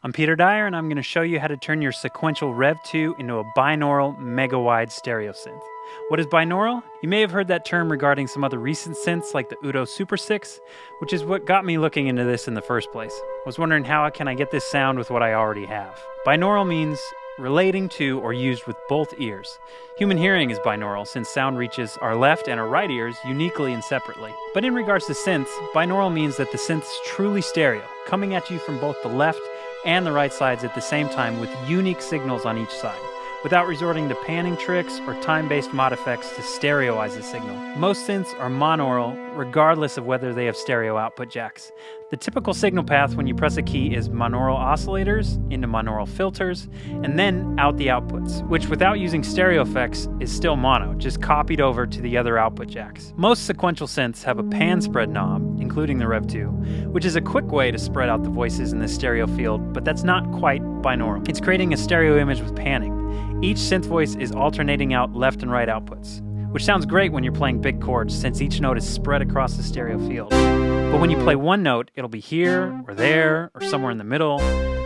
I'm Peter Dyer, and I'm going to show you how to turn your Sequential Rev2 into a binaural mega-wide stereo synth. What is binaural? You may have heard that term regarding some other recent synths like the Udo Super 6, which is what got me looking into this in the first place. I was wondering how can I get this sound with what I already have. Binaural means relating to or used with both ears. Human hearing is binaural since sound reaches our left and our right ears uniquely and separately. But in regards to synths, binaural means that the synth's truly stereo, coming at you from both the left and the right sides at the same time with unique signals on each side, without resorting to panning tricks or time-based mod effects to stereoize the signal. Most synths are monaural, regardless of whether they have stereo output jacks. The typical signal path when you press a key is monaural oscillators into monaural filters, and then out the outputs, which without using stereo effects is still mono, just copied over to the other output jacks. Most sequential synths have a pan spread knob, including the Rev2, which is a quick way to spread out the voices in the stereo field, but that's not quite binaural. It's creating a stereo image with panning. Each synth voice is alternating out left and right outputs, which sounds great when you're playing big chords since each note is spread across the stereo field. But when you play one note, it'll be here or there or somewhere in the middle,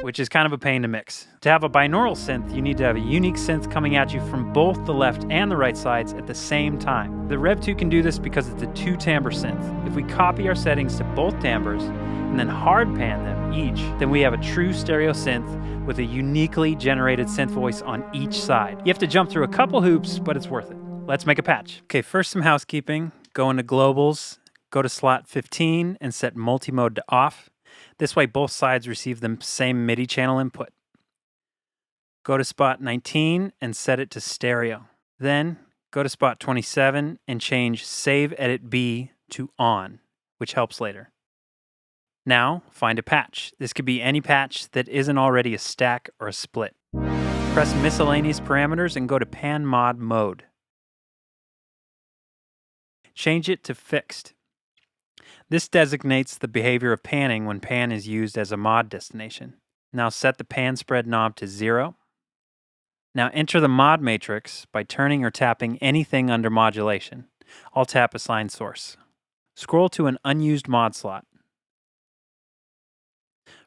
which is kind of a pain to mix. To have a binaural synth, you need to have a unique synth coming at you from both the left and the right sides at the same time. The Rev2 can do this because it's a two-timbre synth. If we copy our settings to both timbres and then hard pan them each, then we have a true stereo synth with a uniquely generated synth voice on each side. You have to jump through a couple hoops, but it's worth it. Let's make a patch. Okay, first some housekeeping. Go into globals, go to slot 15 and set multi-mode to off. This way both sides receive the same MIDI channel input. Go to spot 19 and set it to stereo. Then go to spot 27 and change Save Edit B to on, which helps later. Now find a patch. This could be any patch that isn't already a stack or a split. Press miscellaneous parameters and go to pan mod mode. Change it to fixed. This designates the behavior of panning when pan is used as a mod destination. Now set the pan spread knob to 0. Now enter the mod matrix by turning or tapping anything under modulation. I'll tap assign source. Scroll to an unused mod slot.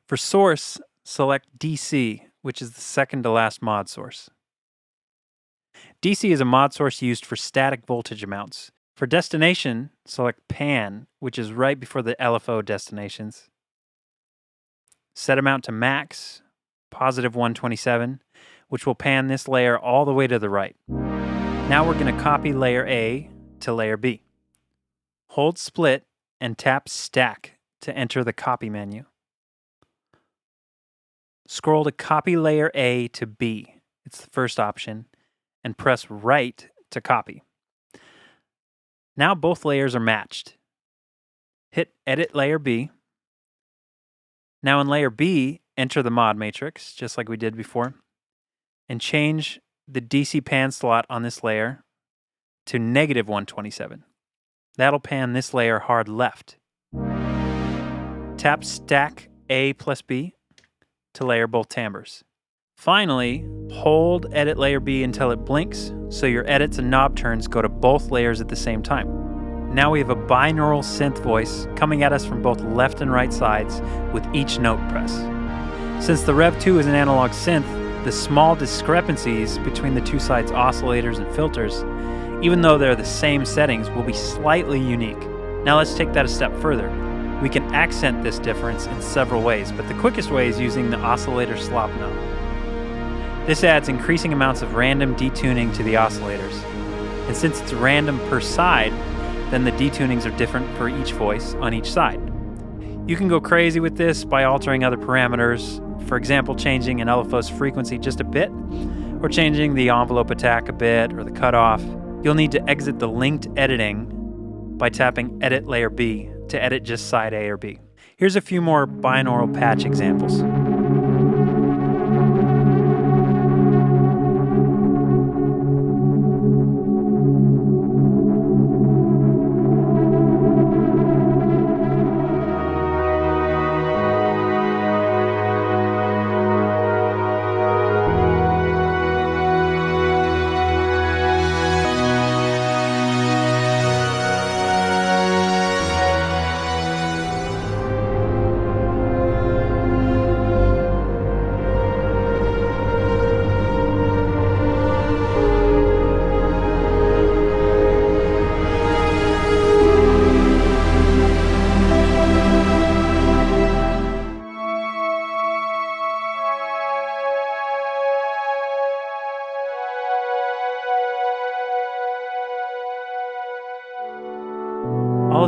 For source, select DC, which is the second to last mod source. DC is a mod source used for static voltage amounts. For destination, select pan, which is right before the LFO destinations. Set amount to max, positive 127, which will pan this layer all the way to the right. Now we're going to copy layer A to layer B. Hold split and tap stack to enter the copy menu. Scroll to copy layer A to B, it's the first option, and press right to copy. Now both layers are matched. Hit Edit Layer B. Now in Layer B, enter the mod matrix, just like we did before, and change the DC pan slot on this layer to negative 127. That'll pan this layer hard left. Tap Stack A plus B to layer both timbres. Finally, hold Edit Layer B until it blinks, so your edits and knob turns go to both layers at the same time. Now we have a binaural synth voice coming at us from both left and right sides with each note press. Since the Rev2 is an analog synth, the small discrepancies between the two sides' oscillators and filters, even though they're the same settings, will be slightly unique. Now let's take that a step further. We can accent this difference in several ways, but the quickest way is using the oscillator slop knob. This adds increasing amounts of random detuning to the oscillators. And since it's random per side, then the detunings are different for each voice on each side. You can go crazy with this by altering other parameters, for example, changing an LFO's frequency just a bit, or changing the envelope attack a bit, or the cutoff. You'll need to exit the linked editing by tapping Edit Layer B to edit just side A or B. Here's a few more binaural patch examples.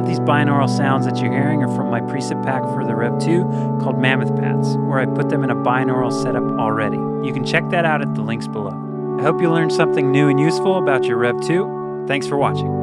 of these binaural sounds that you're hearing are from my preset pack for the Rev 2 called Mammoth pads, where I put them in a binaural setup already. You can check that out at the links below. I hope you learned something new and useful about your Rev 2. Thanks for watching.